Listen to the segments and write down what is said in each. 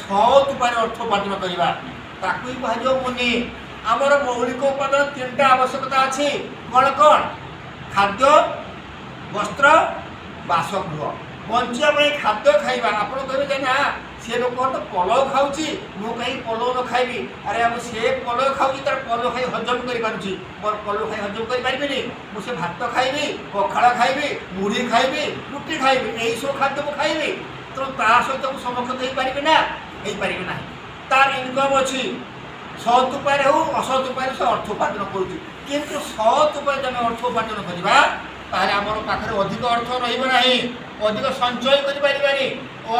ସତ୍ ଉପାୟରେ ଅର୍ଥ ଉପାର୍ଜନ କରିବା ତାକୁ ହିଁ କୁହାଯିବ ମୁନି। ଆମର ମୌଳିକ ଉପାଦାନ ତିନିଟା ଆବଶ୍ୟକତା ଅଛି। କ'ଣ କ'ଣ? ଖାଦ୍ୟ, ବସ୍ତ୍ର, ବାସଗୃହ। ବଞ୍ଚିବା ପାଇଁ ଖାଦ୍ୟ ଖାଇବା। ଆପଣ କହିବେ ଯେ ନା ସେ ଲୋକ ତ ପଲଉ ଖାଉଛି, ମୁଁ କାହିଁକି ପଲଉ ନ ଖାଇବି? ଆରେ ଆମ ସେ ପଲଉ ଖାଉଛି, ତାର ପଲଉ ଖାଇ ହଜମ କରିପାରୁଛି, ମୋର ପଲଉ ଖାଇ ହଜମ କରିପାରିବିନି। ମୁଁ ସେ ଭାତ ଖାଇବି, ପଖାଳ ଖାଇବି, ମୁଢ଼ି ଖାଇବି, ରୁଟି ଖାଇବି, ଏଇସବୁ ଖାଦ୍ୟ ମୁଁ ଖାଇବି। ତେଣୁ ତା ସହିତ ମୁଁ ସମକକ୍ଷ ହେଇପାରିବି ନା? ହେଇପାରିବି ନାହିଁ। ତାର ଇନକମ୍ ଅଛି। ସତ୍ ଉପାୟରେ ହେଉ ଅସତ୍ ଉପାୟରେ ସେ ଅର୍ଥ ଉପାର୍ଜନ କରୁଛି। କିନ୍ତୁ ସତ୍ ଉପାୟରେ ଯଦି ଆମେ ଅର୍ଥ ଉପାର୍ଜନ କରିବା ତାହେଲେ ଆମର ପାଖରେ ଅଧିକ ଅର୍ଥ ରହିବ ନାହିଁ, ଅଧିକ ସଞ୍ଚୟ କରିପାରିବାନି।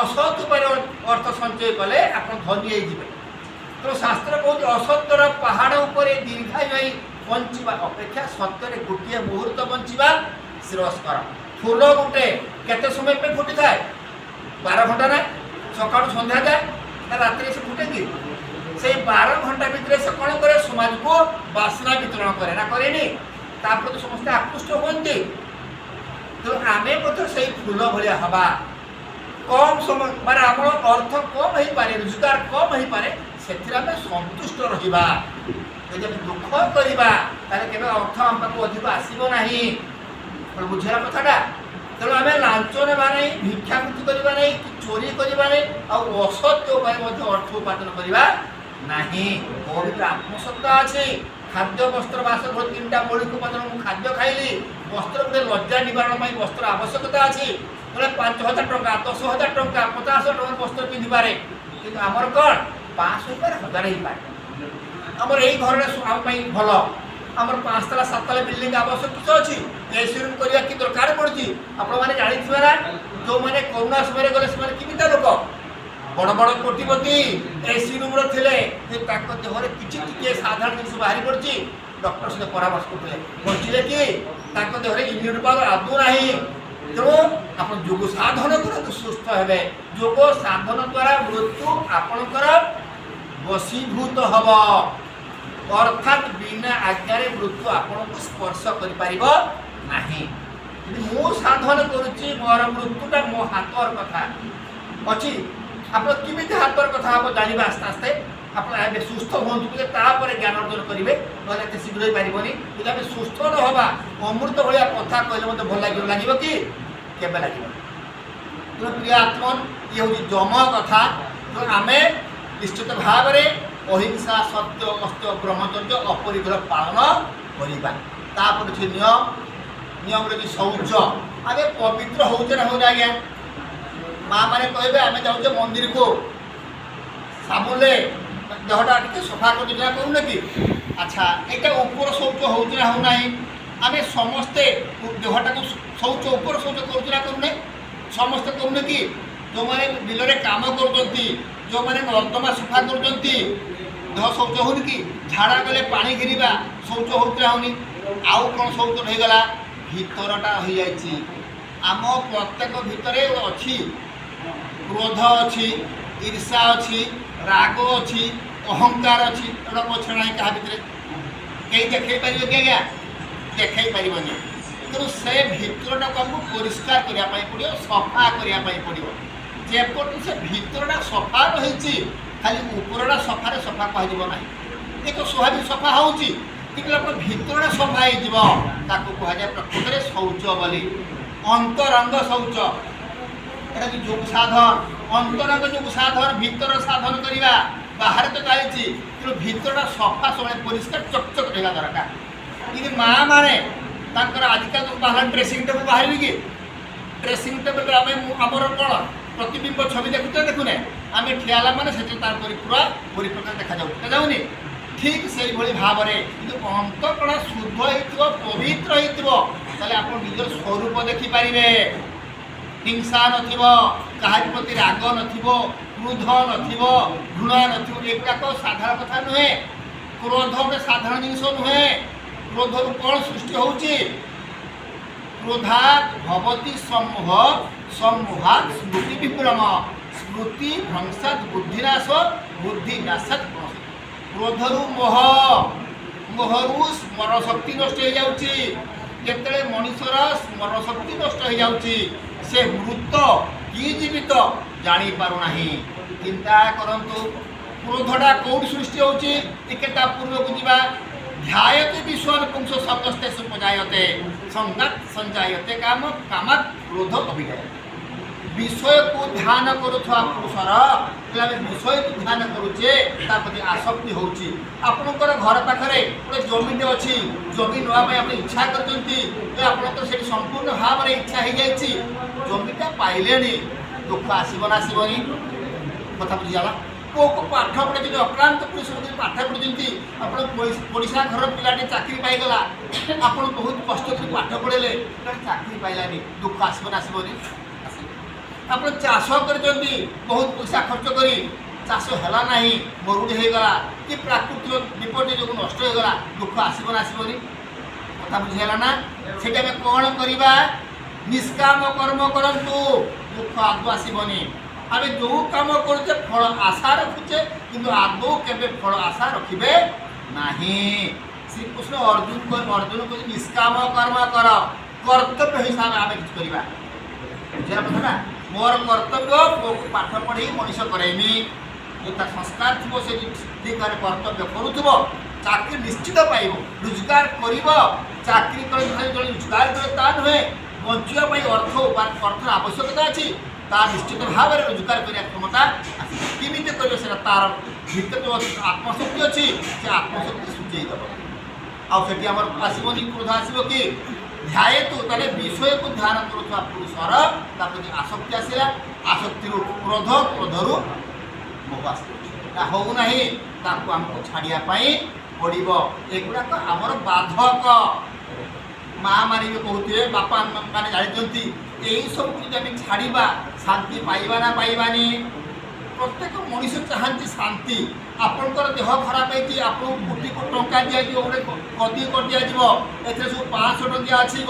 ଅସତ୍ ଉପାୟରେ ଅର୍ଥ ସଞ୍ଚୟ କଲେ ଆପଣ ଧନୀ ହେଇଯିବେ। ତେଣୁ ଶାସ୍ତ୍ର କହୁଛି ଅସତ୍ୟର ପାହାଡ଼ ଉପରେ ଦୀର୍ଘାୟୁ ହୋଇ ବଞ୍ଚିବା ଅପେକ୍ଷା ସତ୍ୟରେ ଗୋଟିଏ ମୁହୂର୍ତ୍ତ ବଞ୍ଚିବା ଶ୍ରେୟସ୍କର। ଫୁଲ ଗୋଟେ କେତେ ସମୟ ପାଇଁ ଫୁଟିଥାଏ? 12 ଘଣ୍ଟା ନା? ସକାଳୁ ସନ୍ଧ୍ୟା ଯାଏ ନା ରାତିରେ ସେ ଫୁଟେ କି? ସେଇ 12 ଘଣ୍ଟା ଭିତରେ ସେ କ'ଣ କରେ? ସମାଜକୁ ବାସ୍ନା ବିତରଣ କରେ ନା କରେନି? ତା ପ୍ରତି ସମସ୍ତେ ଆକୃଷ୍ଟ ହୁଅନ୍ତି। ତେଣୁ ଆମେ ମଧ୍ୟ ସେଇ ଫୁଲ ଭଳିଆ ହେବା। କମ୍ ସମୟ ମାନେ ଆମର ଅର୍ଥ କମ୍ ହେଇପାରେ, ରୋଜଗାର କମ୍ ହେଇପାରେ, ସେଥିରେ ଆମେ ସନ୍ତୁଷ୍ଟ ରହିବା। ଯଦି ଆମେ ଦୁଃଖ କରିବା ତାହେଲେ କେବେ ଅର୍ଥ ଆମ ପାଖକୁ ଅଧିକ ଆସିବ ନାହିଁ। ବୁଝିଲା କଥାଟା? ତେଣୁ ଆମେ ଲାଞ୍ଚ ନେବା ନାହିଁ, ଭିକ୍ଷାବୃତ୍ତି କରିବା ନାହିଁ, କି ଚୋରି କରିବା ନାହିଁ, ଆଉ ଅସତ୍ୟ ଉପାୟରେ ମଧ୍ୟ ଅର୍ଥ ଉପାର୍ଜନ କରିବା ନାହିଁ। ମୋ ଭିତରେ ଆତ୍ମସତ୍ତା ଅଛି। ଖାଦ୍ୟ, ବସ୍ତ୍ର, ବାସଗୃହ ତିନିଟା ମୌଳିକ ଉପାଦାନ। ମୁଁ ଖାଦ୍ୟ ଖାଇଲି, ବସ୍ତ୍ର ଗୋଟେ ଲଜ୍ଜା ନିବାରଣ ପାଇଁ ବସ୍ତ୍ର ଆବଶ୍ୟକତା ଅଛି। ବୋଲେ 5,000 ଟଙ୍କା, 10,000 ଟଙ୍କା, 50,000 ଟଙ୍କା ବସ୍ତ୍ର ପିନ୍ଧିପାରେ। କିନ୍ତୁ ଆମର କ'ଣ 500 ହେଇପାରେ, 1000 ହେଇପାରେ। ଆମର ଏଇ ଘରରେ ଆମ ପାଇଁ ଭଲ। ଆମର 5 ତାଲା 7 ତାଲା ବିଲ୍ଡିଂ ଆବଶ୍ୟକ ଅଛି। ଏସି ରୁମ୍ କରିବା କି ଦରକାର ପଡ଼ୁଛି? ଆପଣମାନେ ଜାଣିଥିବେ ନା? ଯେଉଁମାନେ କରୋନା ସମୟରେ ଗଲେ ସେମାନେ କେମିତିଆ ଲୋକ? ବଡ଼ ବଡ଼ କୋଟିପତି ଏସି ରୁମ୍ର ଥିଲେ। ଯେ ତାଙ୍କ ଦେହରେ କିଛି ଟିକେ ସାଧାରଣ ଜିନିଷ ବାହାରି ପଡ଼ିଛି, ଡକ୍ଟର ସହିତ ପରାମର୍ଶ କରୁଥିଲେ, ବଞ୍ଚିଲେ କି? ତାଙ୍କ ଦେହରେ ଇମ୍ୟୁନିଟି ପାୱାର ଆଦୌ ନାହିଁ। ତେଣୁ ଆପଣ ଯୋଗ ସାଧନ କରନ୍ତୁ, ସୁସ୍ଥ ହେବେ। ଯୋଗ ସାଧନ ଦ୍ୱାରା ମୃତ୍ୟୁ ଆପଣଙ୍କର ବଶୀଭୂତ ହେବ, ଅର୍ଥାତ୍ ବିନା ଆଜ୍ଞାରେ ମୃତ୍ୟୁ ଆପଣଙ୍କୁ ସ୍ପର୍ଶ କରିପାରିବ ନାହିଁ। ମୁଁ ସାଧନ କରୁଛି, ମୋର ମୃତ୍ୟୁଟା ମୋ ହାତର କଥା ଅଛି। ଆପଣ କେମିତି ହାତର କଥା ହେବ ଜାଣିବେ ଆସ୍ତେ ଆସ୍ତେ। ଆପଣ ଏବେ ସୁସ୍ଥ ହୁଅନ୍ତୁ, ଟିକେ ତାପରେ ଜ୍ଞାନ ଅର୍ଜନ କରିବେ, ନହେଲେ ଏତେ ଶୀଘ୍ର ହେଇପାରିବନି। ଯଦି ଆମେ ସୁସ୍ଥ ନ ହେବା, ଅମୃତ ଭଳିଆ କଥା କହିଲେ ମୋତେ ଭଲ ଲାଗିବ କି? କେବେ ଲାଗିବ? ତେଣୁ ପ୍ରିୟ ଆତ୍ମନ୍, ଇଏ ହେଉଛି ଯମ କଥା। ତେଣୁ ଆମେ ନିଶ୍ଚିତ ଭାବରେ ଅହିଂସା, ସତ୍ୟ, ଅସ୍ତ୍ୟ, ବ୍ରହ୍ମଚର୍ଯ୍ୟ, ଅପରିଗ୍ରହ ପାଳନ କରିବା। ତାପରେ ଅଛି ନିୟମରେ କି ଶୌଚ। ଆମେ ପବିତ୍ର ହେଉଛେ ନା ହେଉନେ ଆଜ୍ଞା? ମା ମାନେ କହିବେ ଆମେ ଯାଉଛେ ମନ୍ଦିରକୁ, ସାବୁନରେ ଦେହଟା ଟିକେ ସଫା କରିଦେଉଛେ ନା କହୁନେ କି? ଆଚ୍ଛା, ଏଇଟା ଉପର ଶୌଚ ହେଉଛି ନା ହେଉନାହିଁ? ଆମେ ସମସ୍ତେ ଦେହଟାକୁ ଶୌଚ, ଉପର ଶୌଚ କରୁଛୁ ନା କରୁନେ? ସମସ୍ତେ କରୁନେ କି? ଯେଉଁମାନେ ବିଲରେ କାମ କରୁଛନ୍ତି, ଯେଉଁମାନେ ନର୍ଦ୍ଦମା ସଫା କରୁଛନ୍ତି, ଦେହ ଶୌଚ ହେଉନି କି? ଝାଡ଼ା ଗଲେ ପାଣି ଘିରିବା ଶୌଚ ହେଉଛି ନା ହେଉନି? ଆଉ କ'ଣ ଶୌଚ ହେଇଗଲା? ଭିତରଟା ହୋଇଯାଇଛି। ଆମ ପ୍ରତ୍ୟେକ ଭିତରେ ଅଛି କ୍ରୋଧ ଅଛି, ଈର୍ଷା ଅଛି, ରାଗ ଅଛି, ଅହଙ୍କାର ଅଛି। ଏଗୁଡ଼ା ପଛ ନାହିଁ କାହା ଭିତରେ। କେହି ଦେଖାଇ ପାରିବେ କି ଆଜ୍ଞା? ଦେଖାଇ ପାରିବନି। ତେଣୁ ସେ ଭିତରଟାକୁ ଆମକୁ ପରିଷ୍କାର କରିବା ପାଇଁ ପଡ଼ିବ, ସଫା କରିବା ପାଇଁ ପଡ଼ିବ। ଯେପଟୁ ସେ ଭିତରଟା ସଫା ରହିଛି, ଖାଲି ଉପରଟା ସଫାରେ ସଫା କୁହାଯିବ ନାହିଁ। ଏ ତ ସ୍ୱାଭାବିକ ସଫା ହେଉଛି, କିନ୍ତୁ ଆପଣ ଭିତରଟା ସଫା ହେଇଯିବ, ତାକୁ କୁହାଯାଏ ପ୍ରକୃତରେ ଶୌଚ ବୋଲି। ଅନ୍ତରଙ୍ଗ ଶୌଚ, এটা কি যোগ সাধন। অন্তরঙ্গ যোগ সাধন, ভিতর সাধন করা। বাহারে তো চাইছি, কিন্তু ভিতরটা সফা সবাই পরিষ্কার চকচক রহা দরকার। কিন্তু মা মানে তাঁর আজকাল তো বাহার ড্রেসিং টেবল বাহারি কি? ড্রেসিং টেবল আমি আমার কোণ প্রতিবিম্ব ছবি দেখুছে দেখুনে, আমি ঠিয়া হলা মানে সেটা তার পুরা পরিপ্রকাশ দেখা যাচ্ছে, যাওনি? ঠিক সেইভাবে ভাবে কিন্তু অন্তঃকরণ শুদ্ধ হয়েছিল, পবিত্র হয়েছিল, তাহলে আপনার নিজের স্বরূপ দেখিপারে। হিংসা নথিব, কাহারি প্রতি রাগ নথিব, ক্রোধ নথিব, ঘৃণা নথিব। এগুড়াক সাধারণ কথা নুহে। ক্রোধ গোটে সাধারণ জিনিস নুহে। ক্রোধর কোণ সৃষ্টি হচ্ছে? ক্রোধাৎ ভবতি সম্মোহ, সম্মোহাৎ স্মৃতি বিভ্রম, স্মৃতি ভ্রংসাৎ বুদ্ধিনাশ, বুদ্ধিনাশাৎ প্রণশ। ক্রোধরু মোহ, মোহরু স্মরণশক্তি নষ্ট হয়ে যাচ্ছে। যেতবে মনিষর স্মরণশক্তি নষ্ট হয়ে যাচ্ছে, সে মৃত কি জীবিত জাঁপারু না। चिंता करंतु क्रोधटा कौटी सृष्टि होची टिकेटा पूर्वक जीवा ध्यायते विश्वान पुंस समस्ते सुपजायते संगात संजायते काम कामत क्रोध अभिजायते विषय को ध्यान करुवा पुरुषर विषय को ध्यान करुचे प्रति आसक्ति होची आपणकर घर पाखे गोटे जमीटे अच्छी जमी नापी आप इच्छा कर संपूर्ण भाव में इच्छा हो जाए जमीटा पाइले दुख आसबना आसबनी कथा बुझीगला को पाठ पढ़े जो अक्लांत परिश्रम पाठ पढ़ी आपड़ा घर पिलाटे चाकरी पाईगला आप बहुत कष्ट कर पाठ पढ़ेले चाकरी पाइलानी दुख आसबना आसबनी आप चाष कर बहुत पैसा खर्च कर चाष है ना मरुड़ी होगला कि प्राकृतिक विपत्ति जो नष्ट होगला दुख आसबना आसबनी कथा बुझीगला ना से कौन करवा निष्काम कर्म करंतु दुख आदौ आसबनी आम जो कम करुचे फल आशा रखुचे कि आदौ के फल आशा रखिए ना श्रीकृष्ण अर्जुन को निष्काम कर्म कर कर्तव्य हिसाब से आम कि बुझा कथा ना मोर कर्तव्य पुओ को पाठ पढ़े मनीष करेमी जो संस्कार थो से ठीक भाव कर्तव्य करुव चाकरी निश्चित पाइब रोजगार कर चाकरी कर रोजगार करे नुहे बचापी अर्थर आवश्यकता अच्छी निश्चित भाव में रोजगार करने क्षमता केमी कर तार भीतर जो आत्मशक्ति अच्छी से आत्मशक्ति सूचेदेव आम आसबनी क्रोध आसब कि ध्यायतु ताले विषय को ध्यान करुवा पुरुषर प्रति आसक्ति आसला आसक्ति क्रोध क्रोधरु मोह आसा होना आमको छाड़ापी पड़ो एगुड़ाक आमर बाधक माँ मानी भी कहते बापा मैंने जानते यही सब जो आम छाड़ा शांति पाइबा ना पाइबानी प्रत्येक मनीष चाहती शांति आपंकर देह खराब है आपको कोटी को टंका दिया गोटे गदी कर दिज्व ए सब 500 टंकिया अच्छी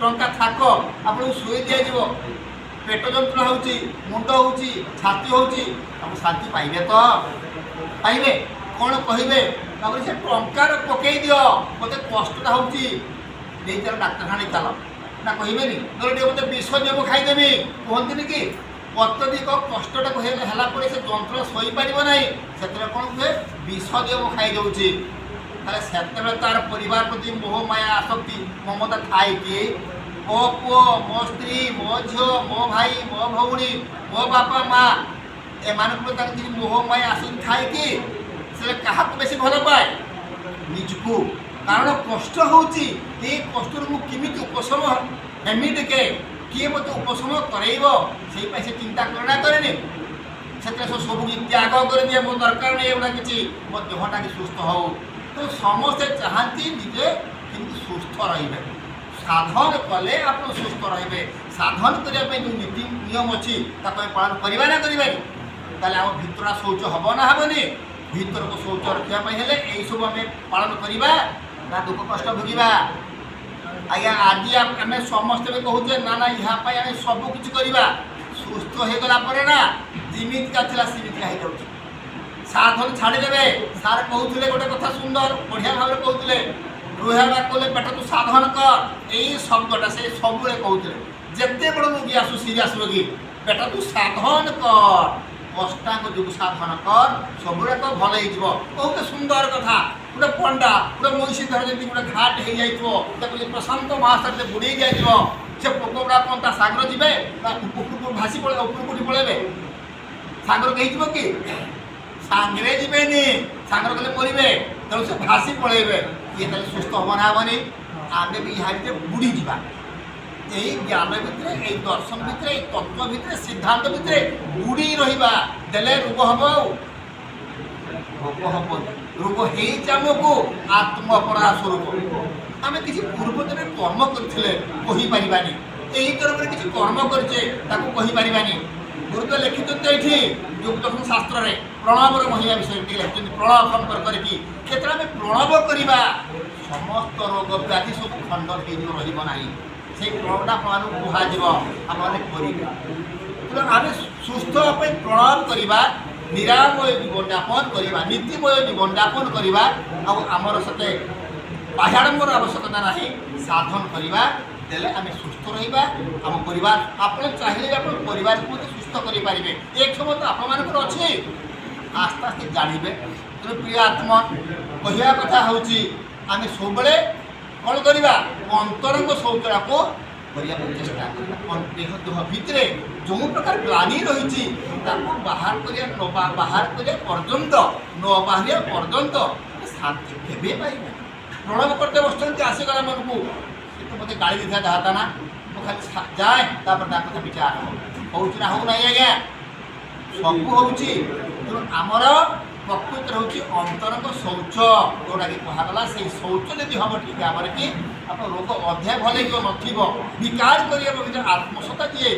टंका थाक आपको शुई दिज्व पेट जंत्रणा हो मुंड हो छाती हो शांति पाइबे तो पाइबे कौन कहे से टंकार पकई दि मत कष्टा हो चल डाक्तखाना चल ना कहे मत विष देव खाईदेवी कहते कि अत्यधिक कष्टा है से जंत्र सहीपर ना से कौन हुए विष देव खाईदे से तार परिवार प्रति मोह माया आसक्ति ममता थाए कि मो पुओ मो स्त्री मो झील मो भाई मो भौणी मो बापा माँ एम मोह माया आसक्ति थाए कि से क्या बेसी भल पाए निजको कारण कष्ट होची कष्ट मुझे उपशम हेमी टिके किए मत उपशम करेब से चिंता करना करे से सब त्याग कर दिए मो दरकार नहीं एगुड़ा कि मो देहटा कि सुस्थ हो तो समस्ते चाहती निजे कि सुस्थ रे साधन कले आप सुस्थ रे साधन करने जो नीति नियम अच्छी पालन करवा ना करवा ताले आम भितरा शौच हम ना हेनी भीतर को शौच रखापी हेले यही सब आम पालन करवा ना दुख कष्ट भोगवा आज्ञा आज आम समस्त भी कहूचे ना ना यहाँ आम सबकि करवा सुस्थ होगला ना जिमिका था सीमिका हो जाए साधन छाड़देवे सार कहते गोटे कथा सुंदर बढ़िया भाव में कहते रुहा कले पेट तू साधन कर यही शब्दटा से सब कहते जिते बड़ रोगी आसू सीरियस रोगी पेट तू साधन कर अष्टांग योग साधन कर सबुड़ाक भल हो बहुत सुंदर कथा गोटे पंडा गोटे मईसी धर जमी गोटे घाट हो जाए प्रशांत महासागर से बुड़े जाए से पोक गुड़ा कौन सागर जी भासी पड़े उपरकूटी पड़े सागर कही कि सांगे जी सागर कले मरवे तेणु से भासी पड़े ये सुस्थ हम ना हेनी आम भी यहाँ बुड़ी जा यही ज्ञान भितर यही दर्शन भितर यही तत्व भितर सिद्धांत भितर बुड़ी रहा देले रोग हम रोग हम रोग होमको आत्मपरा स्वरूप आम किसी पूर्व दिन कर्म करें यही तरफ किसी कर्म करें गुरुदेव लिखिंट ये युगदर्शन शास्त्र में प्रणवर महिमा विषय लिखिं प्रणव करके प्रणव करवा समस्त रोग व्याधि सब खंडन हो से प्रणवटा कह आम सुस्थ प्रणव करवा निरामय जीवनयापन करवा नीतिमय जीवनयापन करवा आमर सते बाह्याडंबर आवश्यकता ना साधन करवा देले आम सुस्थ रहा आम परिवार आप चाहिए आप परिवार को सुस्थ ସୁସ୍ଥ କରିପାରିବେ। ଏ କ୍ଷମତା ଆପଣମାନଙ୍କର ଅଛି। ଆସ୍ତେ ଆସ୍ତେ ଜାଣିବେ। ତେଣୁ ପ୍ରିୟ ଆତ୍ମା କହିବା କଥା ହେଉଛି ଆମେ ସବୁବେଳେ କ'ଣ କରିବା? ଅନ୍ତରଙ୍ଗ ଶୌଚଟାକୁ କରିବାକୁ ଚେଷ୍ଟା କରିବା। ଦେହ ଭିତରେ ଯେଉଁ ପ୍ରକାର ଗ୍ଲାନି ରହିଛି ତାକୁ ବାହାର କରିବା ପର୍ଯ୍ୟନ୍ତ ନ ବାହାରିବା ପର୍ଯ୍ୟନ୍ତ ଶାନ୍ତି କେବେ ପାଇବେ। ପ୍ରଣବ କରିତେ ବସୁଛନ୍ତି ଆସିଗଲା ମନକୁ ସେ ତ ମୋତେ ଗାଳି ଦେଇଥିଲା ଯାହା ନା ମୁଁ ଖାଲି ଯାଏ ତାପରେ ତା କଥା ବିଚାର ହେଉଛି ନା ହେଉନାହିଁ ଆଜ୍ଞା ସବୁ ହେଉଛି। ତେଣୁ ଆମର ପ୍ରକୃତରେ ହେଉଛି ଅନ୍ତରଙ୍ଗ ଶୌଚ ଯେଉଁଟାକି କୁହାଗଲା। ସେଇ ଶୌଚ ଯଦି ହେବ ଠିକ୍ ଭାବରେ କି ଆପଣ ରୋଗ ଅଧ୍ୟାୟ ଭଲ ହେଇଯିବ ନଥିବ ବିକାର କରିବା ଭିତରେ ଆତ୍ମସତ୍ତା ଯିଏ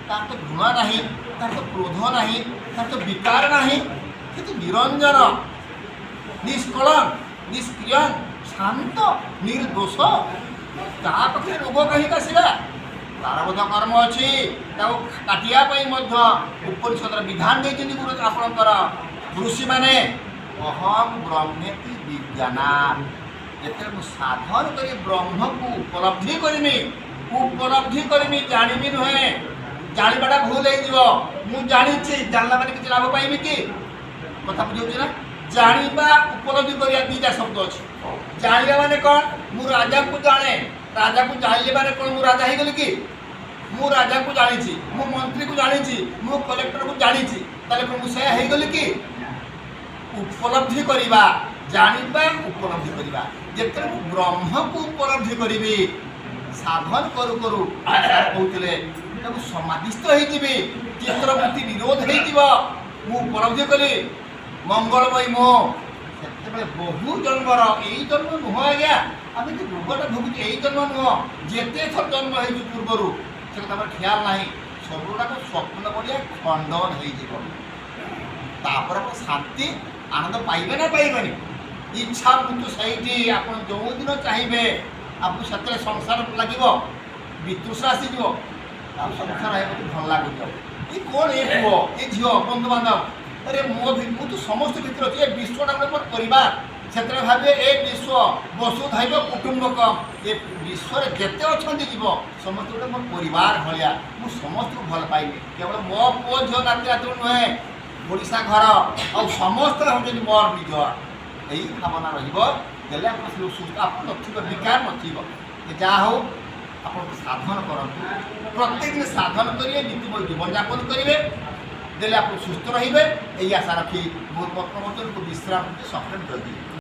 ତାର ତ ଘୃଣ ନାହିଁ, ତାର ତ କ୍ରୋଧ ନାହିଁ, ତାର ତ ବିକାର ନାହିଁ, କିନ୍ତୁ ନିରଞ୍ଜନ ନିଷ୍କଳଙ୍କ ନିଷ୍କ୍ରିୟ ଶାନ୍ତ ନିର୍ଦୋଷ ତା ପାଖରେ ରୋଗ କାହିଁକି ଆସିଲା? ତାର ମଧ୍ୟ କର୍ମ ଅଛି। ତାକୁ କାଟିବା ପାଇଁ ମଧ୍ୟ ଉପନିଷଦର ବିଧାନ ଦେଇଛନ୍ତି ଗୁରୁ ଆପଣଙ୍କର ଋଷିମାନେ। ଅହଂ ବ୍ରହ୍ମେତି ବିଜ୍ଞାନାତ୍। ଯେତେବେଳେ ମୁଁ ସାଧନ କରି ବ୍ରହ୍ମକୁ ଉପଲବ୍ଧି କରିମି ଜାଣିବି ନୁହେଁ। ଜାଣିବାଟା ଭୁଲ ହେଇଯିବ। ମୁଁ ଜାଣିଛି ଜାଣିଲା ମାନେ କିଛି ଲାଭ ପାଇବି କି? କଥା ବୁଝାଉଛି ନା? ଜାଣିବା ଉପଲବ୍ଧି କରିବା ଦୁଇଟା ଶବ୍ଦ ଅଛି। ଜାଣିବା ମାନେ କ'ଣ? ମୁଁ ରାଜାକୁ ଜାଣେ। ରାଜାକୁ ଜାଣିଲେ ମାନେ କ'ଣ ମୁଁ ରାଜା ହେଇଗଲି କି? ମୁଁ ରାଜାକୁ ଜାଣିଛି, ମୁଁ ମନ୍ତ୍ରୀକୁ ଜାଣିଛି, ମୁଁ କଲେକ୍ଟରକୁ ଜାଣିଛି, ତାହେଲେ କ'ଣ ମୁଁ ସେୟା ହେଇଗଲି କି? ଉପଲବ୍ଧି କରିବା, ଜାଣିବା ଉପଲବ୍ଧି କରିବା। ଯେତେବେଳେ ମୁଁ ବ୍ରହ୍ମକୁ ଉପଲବ୍ଧି କରିବି ସାଧନ କରୁ କରୁ କହୁଥିଲେ ମୁଁ ସମାଧିସ୍ଥ ହେଇଯିବି, ଚିତ୍ରବୃତ୍ତି ନିରୋଧ ହେଇଯିବ। ମୁଁ ଉପଲବ୍ଧି କଲି ମଙ୍ଗଳମୟୀ ମୋ ସେତେବେଳେ ବହୁ ଜନ୍ମର ଏଇ ଜନ୍ମ ନୁହଁ ଆଜ୍ଞା। ଆମେ ଯେ ରୋଗଟା ଭୋଗୁଛୁ ଏଇ ଜନ୍ମ ନୁହଁ, ଯେତେ ଥର ଜନ୍ମ ହେଇଛୁ ପୂର୍ବରୁ ସେ କଥା ଆମର ଖିଆଲ ନାହିଁ। ସବୁଗୁଡ଼ାକ ସ୍ୱପ୍ନ ଭଳିଆ ଖଣ୍ଡନ ହେଇଯିବ। ତାପରେ ଆପଣ ଶାନ୍ତି ଆନନ୍ଦ ପାଇବେ ନା ପାଇବେନି? ଇଚ୍ଛା ମୃତ୍ୟୁ ସେଇଠି। ଆପଣ ଯେଉଁଦିନ ଚାହିଁବେ ଆପଣଙ୍କୁ ସେତେବେଳେ ସଂସାର ଲାଗିବ, ବିତୃଷା ଆସିଯିବ। ଆଉ ସଂସାର ହେବାକୁ ଭଲ ଲାଗୁଛି। ଏ କ'ଣ ଏ ପୁଅ ଏ ଝିଅ ବନ୍ଧୁବାନ୍ଧବ ଆରେ ମୁଁ ତ ସମସ୍ତ ଭିତରେ ଅଛି। ଏ ବିଶ୍ୱଟା ଗୋଟେ ମୋର ପରିବାର। ସେତେବେଳେ ଭାବିବେ ଏ ବିଶ୍ୱ ବସୁଧୈବ କୁଟୁମ୍ବକମ୍। ଏ ବିଶ୍ୱରେ ଯେତେ ଅଛନ୍ତି ଜୀବ ସମସ୍ତେ ଗୋଟେ ମୋର ପରିବାର ଭଳିଆ। ମୁଁ ସମସ୍ତଙ୍କୁ ଭଲ ପାଇବି। କେବଳ ମୋ ପୁଅ ଝିଅ ନାତି ନାତୁଣୀ ନୁହେଁ, ଓଡ଼ିଶା ଘର ଆଉ ସମସ୍ତେ ହେଉଛନ୍ତି ମୋର ନିଜ। ଏଇ ଭାବନା ରହିବ। ଦେଲେ ଆପଣ ସୁସ୍ଥ ଆପଣ ନଥିବ, ବିକାର ନଥିବ। ଯାହା ହଉ ଆପଣ ସାଧନ କରନ୍ତୁ। ପ୍ରତ୍ୟେକ ଦିନ ସାଧନ କରିବେ, ନୀତିମୟ ଜୀବନଯାପନ କରିବେ। ଦେଲେ ଆପଣ ସୁସ୍ଥ ରହିବେ। ଏହି ଆଶା ରଖି ବହୁତ ବର୍ତ୍ତମାନ ବିଶ୍ରାମ ସଫଳ କରିବେ।